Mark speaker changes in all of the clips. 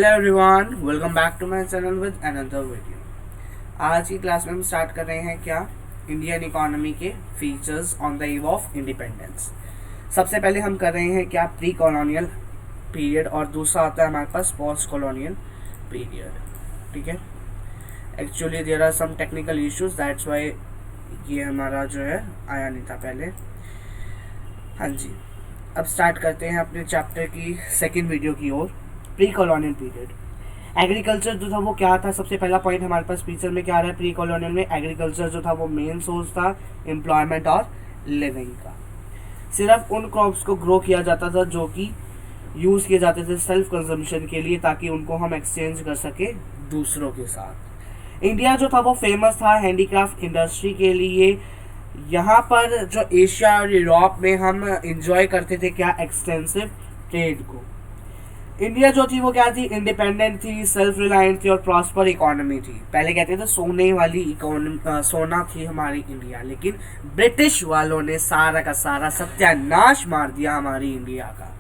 Speaker 1: Hello everyone, welcome back to my channel with another video. आज की class में हम स्टार्ट कर रहे हैं क्या इंडियन इकोनॉमी के features on the eve of independence. सबसे पहले हम कर रहे हैं क्या प्री कॉलोनियल पीरियड और दूसरा आता है हमारे पास पोस्ट कॉलोनियल पीरियड। ठीक है, actually there are some technical issues, that's why ये हमारा जो है आया नहीं था पहले। हाँ जी, अब स्टार्ट करते हैं अपने चैप्टर की सेकेंड वीडियो की ओर। प्री कॉलोनियल पीरियड एग्रीकल्चर जो था वो क्या था। सबसे पहला पॉइंट हमारे पास फीचर में क्या आ रहा है, प्री कॉलोनियल में एग्रीकल्चर जो था वो मेन सोर्स था एम्प्लॉयमेंट और लिविंग का। सिर्फ उन क्रॉप्स को ग्रो किया जाता था जो कि यूज़ किए जाते थे सेल्फ कंजम्पशन के लिए, ताकि उनको हम एक्सचेंज कर सके दूसरों के साथ। इंडिया जो था वो फेमस था हैंडीक्राफ्ट इंडस्ट्री के लिए। यहाँ पर जो एशिया और यूरोप में हम इंजॉय करते थे क्या, एक्सटेंसिव ट्रेड को। इंडिया जो थी वो क्या थी, इंडिपेंडेंट थी, सेल्फ रिलायंट थी और प्रॉस्पर इकोनॉमी थी। पहले कहते थे सोने वाली इकोनॉमी, सोना थी हमारी इंडिया, लेकिन ब्रिटिश वालों ने सारा का सारा सत्यानाश मार दिया हमारी इंडिया का।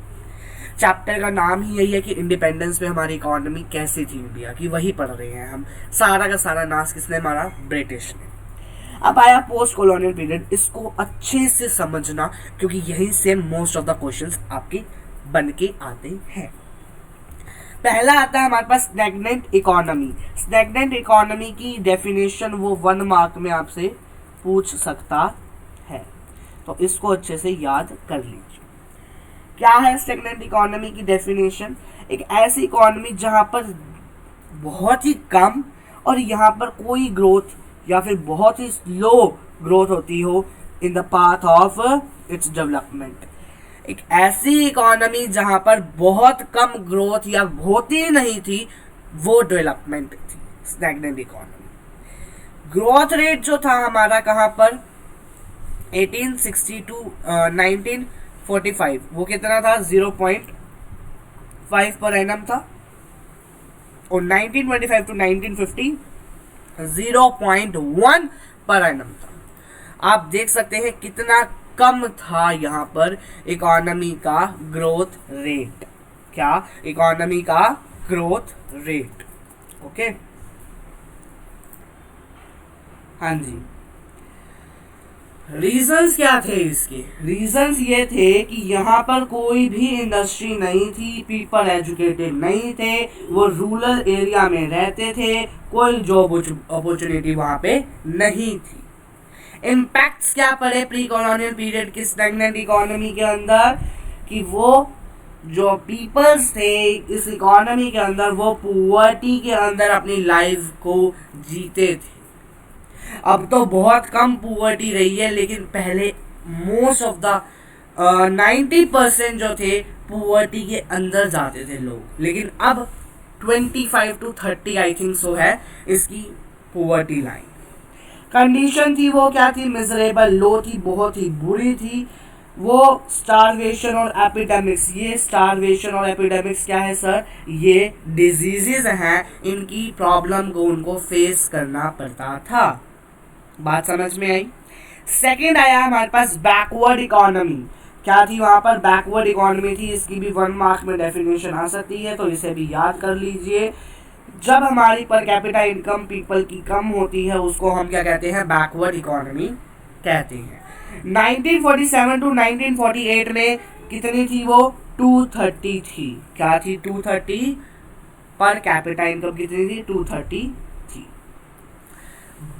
Speaker 1: चैप्टर का नाम ही यही है कि इंडिपेंडेंस में हमारी इकोनॉमी कैसी थी इंडिया की, वही पढ़ रहे हैं हम। सारा का सारा नाश किसने मारा, ब्रिटिश ने। अब आया पोस्ट कॉलोनियल पीरियड, इसको अच्छे से समझना क्योंकि यहीं से मोस्ट ऑफ द क्वेश्चंस आपके बन के आते हैं। पहला आता है हमारे पास स्टैग्नेंट इकोनॉमी। स्टैग्नेंट इकोनॉमी की डेफिनेशन वो 1 मार्क में आपसे पूछ सकता है, तो इसको अच्छे से याद कर लीजिए। क्या है स्टैग्नेंट इकोनॉमी की डेफिनेशन? एक ऐसी इकोनॉमी जहां पर बहुत ही कम और यहाँ पर कोई ग्रोथ या फिर बहुत ही स्लो ग्रोथ होती हो in the path of its development. एक ऐसी इकोनॉमी जहां पर बहुत कम ग्रोथ या होती नहीं थी, वो डेवलपमेंट थी स्टैग्नेंट इकोनॉमी। ग्रोथ रेट जो था हमारा कहां पर 1860 टू 1945 वो कितना था, 0.5 पर एनम था। और 1925 टू 1950 0.1 पर एनम था। आप देख सकते हैं कितना कम था यहाँ पर इकोनॉमी का ग्रोथ रेट। क्या, इकोनॉमी का ग्रोथ रेट। ओके, हाँ जी। रीजंस क्या थे इसके? रीजंस ये थे कि यहाँ पर कोई भी इंडस्ट्री नहीं थी, पीपल एजुकेटेड नहीं थे, वो रूरल एरिया में रहते थे, कोई जॉब अपॉर्चुनिटी वहाँ पे नहीं थी। इम्पैक्ट्स क्या पड़े प्री कॉलोनियल पीरियड की स्टैग्नेंट इकोनॉमी के अंदर, कि वो जो पीपल्स थे इस इकोनॉमी के अंदर वो पुअर्टी के अंदर अपनी लाइफ को जीते थे। अब तो बहुत कम पुअर्टी रही है, लेकिन पहले मोस्ट ऑफ द 90% जो थे पुअर्टी के अंदर जाते थे लोग, लेकिन अब 25 to 30 आई थिंक सो है इसकी पुअर्टी लाइन। कंडीशन थी वो क्या थी, मिजरेबल, लो थी, बहुत ही बुरी थी। वो स्टारवेशन और एपिडेमिक्स, ये स्टारवेशन और एपिडेमिक्स क्या है सर, ये डिजीजेज हैं, इनकी प्रॉब्लम को उनको फेस करना पड़ता था। बात समझ में आई? सेकंड आया हमारे पास बैकवर्ड इकोनॉमी। क्या थी वहां पर, बैकवर्ड इकोनॉमी थी। इसकी भी 1 मार्क में डेफिनेशन आ सकती है, तो इसे भी याद कर लीजिए। जब हमारी पर कैपिटा इनकम पीपल की कम होती है उसको हम क्या कहते हैं, बैकवर्ड इकोनॉमी कहते हैं। 1947 टू 1948 में कितनी थी वो, 230 थी। क्या थी, 230 पर कैपिटा इनकम कितनी थी, 230 थी।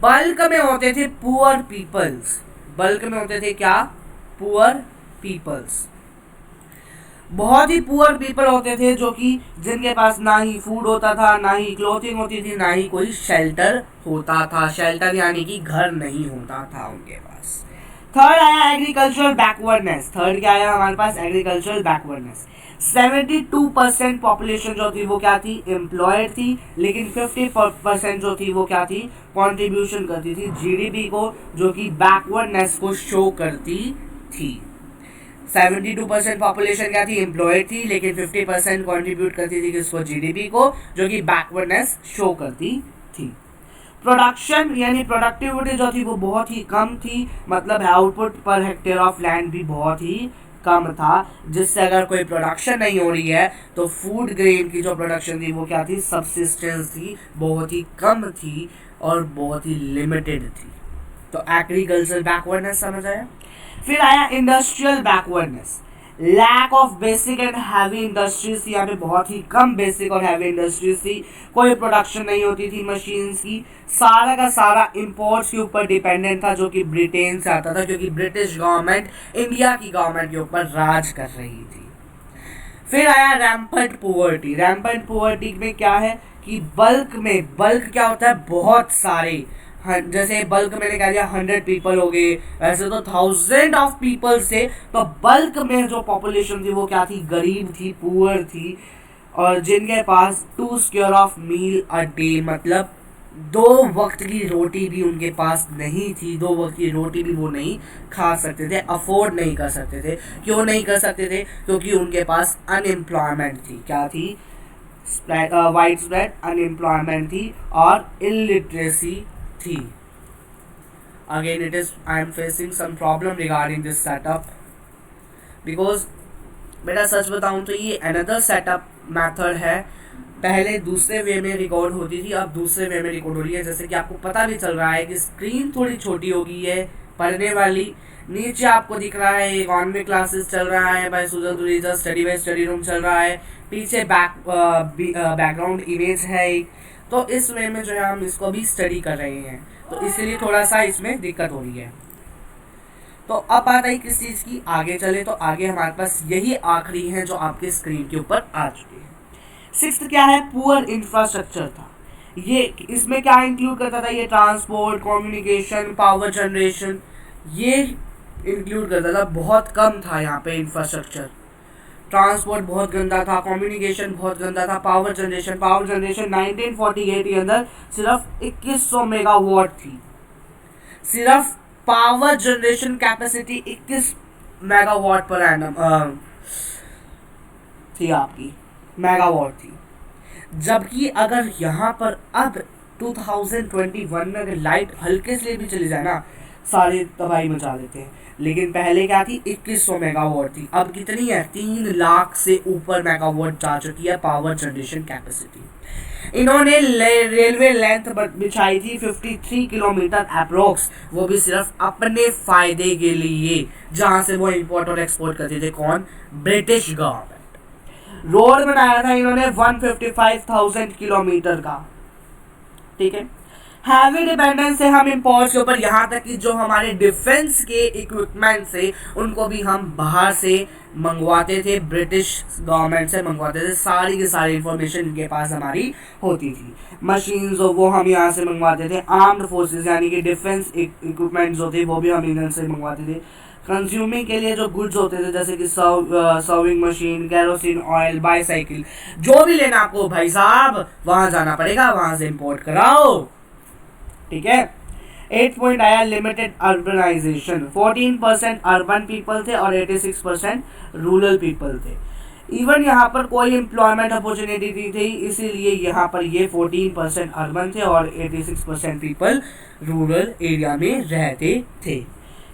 Speaker 1: बल्क में होते थे पुअर पीपल्स, बल्क में होते थे क्या, पुअर पीपल्स। बहुत ही पुअर पीपल होते थे जो कि जिनके पास ना ही फूड होता था, ना ही क्लोथिंग होती थी, ना ही कोई शेल्टर होता था। शेल्टर यानी कि घर नहीं होता था उनके पास। थर्ड आया एग्रीकल्चरल बैकवर्डनेस। थर्ड क्या आया हमारे पास, एग्रीकल्चरल बैकवर्डनेस। 72% पॉपुलेशन जो थी वो क्या थी, एम्प्लॉयड थी, लेकिन 50% जो थी वो क्या थी, कंट्रीब्यूशन करती थी जीडीपी को, जो कि बैकवर्डनेस को शो करती थी। 72% पॉपुलेशन क्या थी, एम्प्लॉयड थी, लेकिन 50% कंट्रीब्यूट करती थी किसको, जीडीपी को, जो कि बैकवर्डनेस शो करती थी। प्रोडक्शन यानी प्रोडक्टिविटी जो थी वो बहुत ही कम थी, मतलब output per hectare of land भी बहुत ही कम था, जिससे अगर कोई प्रोडक्शन नहीं हो रही है तो फूड ग्रेन की जो प्रोडक्शन थी वो क्या थी, सबसिस्टेंस थी, बहुत ही कम थी और बहुत ही लिमिटेड थी। तो एग्रीकल्चर बैकवर्डनेस समझ आया। फिर आया industrial backwardness, lack of basic and heavy industries थी, यहाँ पे बहुत ही कम बेसिक और हैवी इंडस्ट्रीज थी, कोई प्रोडक्शन नहीं होती थी मशीन्स की, सारा का सारा इंपोर्ट्स के ऊपर डिपेंडेंट था जो कि ब्रिटेन से आता था, क्योंकि ब्रिटिश गवर्नमेंट इंडिया की गवर्नमेंट के ऊपर राज कर रही थी। फिर आया रैम्पेंट पुअर्टी। रैम्पेंट पुअर्टी में क्या है कि बल्क क्या होता है, बहुत सारे, जैसे बल्क मैंने कह दिया 100 पीपल हो गए, वैसे तो 1000 ऑफ पीपल थे, तो बल्क में जो पॉपुलेशन थी वो क्या थी, गरीब थी, पुअर थी, और जिनके पास 2 square of meal a day, मतलब 2 वक्त की रोटी भी उनके पास नहीं थी, 2 वक्त की रोटी भी वो नहीं खा सकते थे, अफोर्ड नहीं कर सकते थे। क्यों नहीं कर सकते थे, क्योंकि उनके पास अनएम्प्लॉयमेंट थी, क्या थी, वाइड स्प्रेड अनएम्प्लॉयमेंट थी और इलिटरेसी थी। Again I am facing some problem regarding this setup because बेटा सच बताऊं तो ये another setup method है, पहले दूसरे वे में रिकॉर्ड होती थी, अब दूसरे वे में रिकॉर्ड हो रही है। जैसे कि आपको पता भी चल रहा है कि स्क्रीन थोड़ी छोटी हो गई है पढ़ने वाली, नीचे आपको दिख रहा है इकोनॉमिक क्लासेस चल रहा है by Sujal Dureja, study by study room चल रहा है, पीछे बैकग्राउंड इमेज है एक, तो इस वे में जो है हम इसको भी स्टडी कर रहे हैं, तो इसलिए थोड़ा सा इसमें दिक्कत हो रही है। तो अब बात आई किस चीज़ की, आगे चले तो आगे हमारे पास यही आखिरी है जो आपके स्क्रीन के ऊपर आ चुके हैं। 6th क्या है, पुअर इंफ्रास्ट्रक्चर था। ये इसमें क्या इंक्लूड करता था, ये ट्रांसपोर्ट, कम्युनिकेशन, पावर जनरेशन, ये इंक्लूड करता था। बहुत कम था यहाँ पे इंफ्रास्ट्रक्चर, ट्रांसपोर्ट बहुत गंदा था, कम्युनिकेशन बहुत गंदा था, पावर जनरेशन 1948 के अंदर सिर्फ 2100 मेगावाट थी, सिर्फ power generation capacity 21 megawatt per annum थी आपकी, मेगावाट थी। जबकि अगर यहाँ पर अब 2021 में अगर लाइट हल्के से भी चली जाए ना, सारे तबाही मचा देते हैं। लेकिन पहले क्या थी, 2100 मेगावाट थी, अब कितनी है, 3 लाख से ऊपर मेगावाट जा चुकी है पावर जनरेशन कैपेसिटी। इन्होंने रेलवे लेंथ बिछाई थी 53 किलोमीटर अप्रोक्स, वो भी सिर्फ अपने फायदे के लिए, जहां से वो इंपोर्ट और एक्सपोर्ट करते थे, कौन, ब्रिटिश गवर्नमेंट। रोड बनाया था इन्होंने 155,000 किलोमीटर का, ठीक है। हैवी डिपेंडेंस से हम इंपोर्ट्स के ऊपर, यहाँ तक कि जो हमारे डिफेंस के इक्विपमेंट से उनको भी हम बाहर से मंगवाते थे, ब्रिटिश गवर्नमेंट से मंगवाते थे, सारी की सारी इंफॉर्मेशन इनके पास हमारी होती थी। मशीन्स वो हम यहाँ से मंगवाते थे, आर्म्ड फोर्सेस यानी कि डिफेंस इक्विपमेंट जो थे वो भी हम इधर से मंगवाते थे। कंज्यूमिंग के लिए जो गुड्स होते थे जैसे कि serving machine, kerosene oil, bicycle, जो भी लेना आपको भाई साहब वहाँ जाना पड़ेगा, वहाँ से इम्पोर्ट कराओ, ठीक है। 8 पॉइंट आया लिमिटेड अर्बनाइजेशन, 14% अर्बन पीपल थे और 86% रूरल पीपल थे। इवन यहाँ पर कोई एम्प्लॉयमेंट अपॉर्चुनिटी नहीं थी, इसीलिए यहाँ पर ये 14% अर्बन थे और 86% पीपल रूरल एरिया में रहते थे।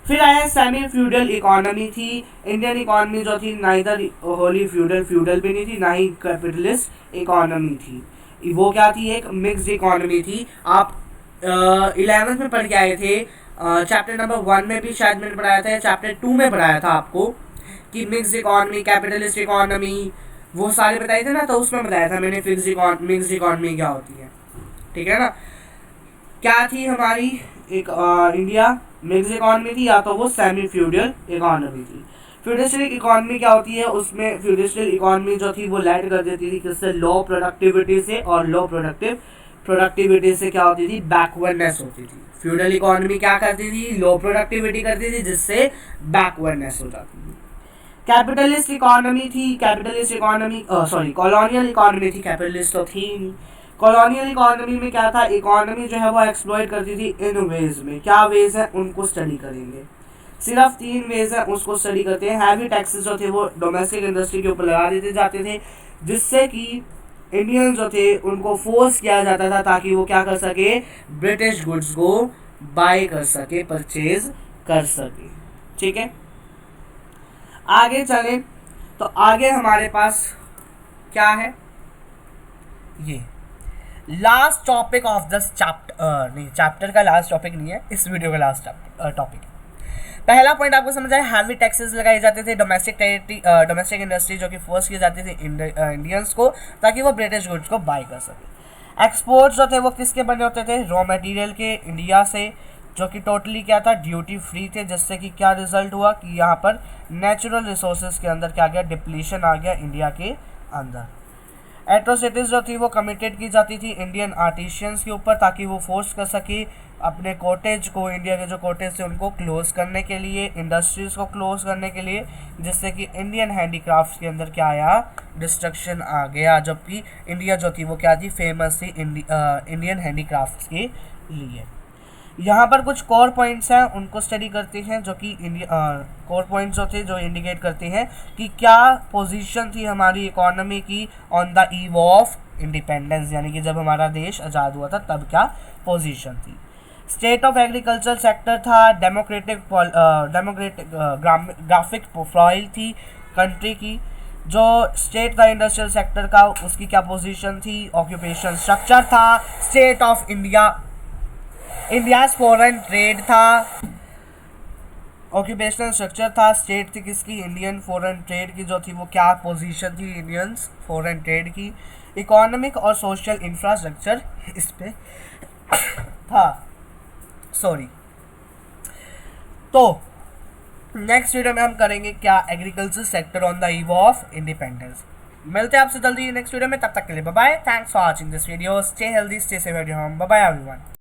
Speaker 1: फिर आया सेमी फ्यूडल इकोनॉमी थी। इंडियन इकोनॉमी जो थी नाइदर होली फ्यूडल भी नहीं थी, ना ही कैपिटलिस्ट इकोनॉमी थी। वो क्या थी, एक मिक्स्ड इकोनॉमी थी। आप 11th में पढ़ के आए थे, चैप्टर नंबर 1 में भी शायद मैंने पढ़ाया था, चैप्टर 2 में पढ़ाया था आपको कि मिक्स्ड इकोनॉमी, कैपिटलिस्ट इकोनॉमी, वो सारे बताए थे ना, तो उसमें बताया था मैंने मिक्स्ड इकोनॉमी क्या होती है, ठीक है ना। क्या थी हमारी एक इंडिया मिक्स्ड इकोनॉमी थी, या तो वो सेमी फ्यूडल इकोनॉमी थी। फ्यूडिस्टिक इकोनॉमी क्या होती है, उसमें फ्यूडिस्टिक इकोनॉमी जो थी वो लैड कर देती थी किससे, लो प्रोडक्टिविटी से, और लो प्रोडक्टिविटी से क्या होती थी, बैकवर्डनेस होती थी। फ्यूडल इकोनॉमी क्या करती थी, लो प्रोडक्टिविटी करती थी, जिससे बैकवर्डनेस हो जाती थी। कैपिटलिस्ट इकोनॉमी थी, कॉलोनियल इकोनॉमी थी, कैपिटलिस्ट तो थी नहीं। कॉलोनियल इकोनॉमी में क्या था, इकोनॉमी जो है वो एक्सप्लॉइट करती थी इन वेज में। क्या वेज है उनको स्टडी करेंगे, सिर्फ 3 वेज है उसको स्टडी करते हैं। हैवी टैक्सेस जो थे वो डोमेस्टिक इंडस्ट्री के ऊपर लगा देते जाते थे, जिससे कि इंडियन जो थे उनको फोर्स किया जाता था ताकि वो क्या कर सके, ब्रिटिश गुड्स को बाय कर सके, परचेज कर सके, ठीक है। आगे चले तो आगे हमारे पास क्या है, ये last topic of this chapter, नहीं चैप्टर का लास्ट टॉपिक नहीं है, इस वीडियो का लास्ट टॉपिक। पहला पॉइंट आपको समझ आया, हैवी टैक्सेस लगाए जाते थे डोमेस्टिक इंडस्ट्री जो कि फोर्स की जाती थी इंडियंस को, ताकि वो ब्रिटिश गुड्स को बाय कर सके। एक्सपोर्ट्स जो थे वो किसके बने होते थे, रॉ मटेरियल के इंडिया से, जो कि टोटली क्या था, ड्यूटी फ्री थे, जिससे कि क्या रिजल्ट हुआ कि यहाँ पर नेचुरल रिसोर्सेज के अंदर क्या गया, डिप्लीशन आ गया इंडिया के अंदर। एट्रोसिटीज़ जो थी वो कमिटेड की जाती थी इंडियन आर्टिशियंस के ऊपर, ताकि वो फोर्स कर सके अपने कोटेज को, इंडिया के जो कोटेज थे उनको क्लोज करने के लिए, इंडस्ट्रीज़ को क्लोज करने के लिए, जिससे कि इंडियन हैंडीक्राफ्ट्स के अंदर क्या आया, डिस्ट्रक्शन आ गया। जबकि इंडिया जो थी वो क्या थी, फेमस थी इंडियन हैंडीक्राफ्ट्स के लिए। यहाँ पर कुछ कोर पॉइंट्स हैं, उनको स्टडी करते हैं, जो कि कोर पॉइंट्स जो थे जो इंडिकेट करते हैं कि क्या पोजीशन थी हमारी इकोनॉमी की on the eve of independence, यानी कि जब हमारा देश आज़ाद हुआ था तब क्या पोजीशन थी। स्टेट ऑफ एग्रीकल्चर सेक्टर था, डेमोक्रेटिक ग्राफिक प्रोफाइल थी कंट्री की। जो स्टेट था इंडस्ट्रियल सेक्टर का, उसकी क्या पोजीशन थी, ऑक्यूपेशन स्ट्रक्चर था, state of India's foreign trade था, ऑक्यूपेशनल स्ट्रक्चर था, स्टेट थी किसकी, इंडियन फॉरेन ट्रेड की, जो थी वो क्या पोजीशन थी इंडियंस फॉरेन ट्रेड की। इकोनॉमिक और सोशल इंफ्रास्ट्रक्चर इस पे था, सॉरी। तो नेक्स्ट वीडियो में हम करेंगे क्या, agriculture sector on the eve of independence. मिलते हैं आपसे जल्दी नेक्स्ट वीडियो में, तब तक के लिए bye bye, thanks for watching this video, stay healthy, stay safe at home, bye bye everyone.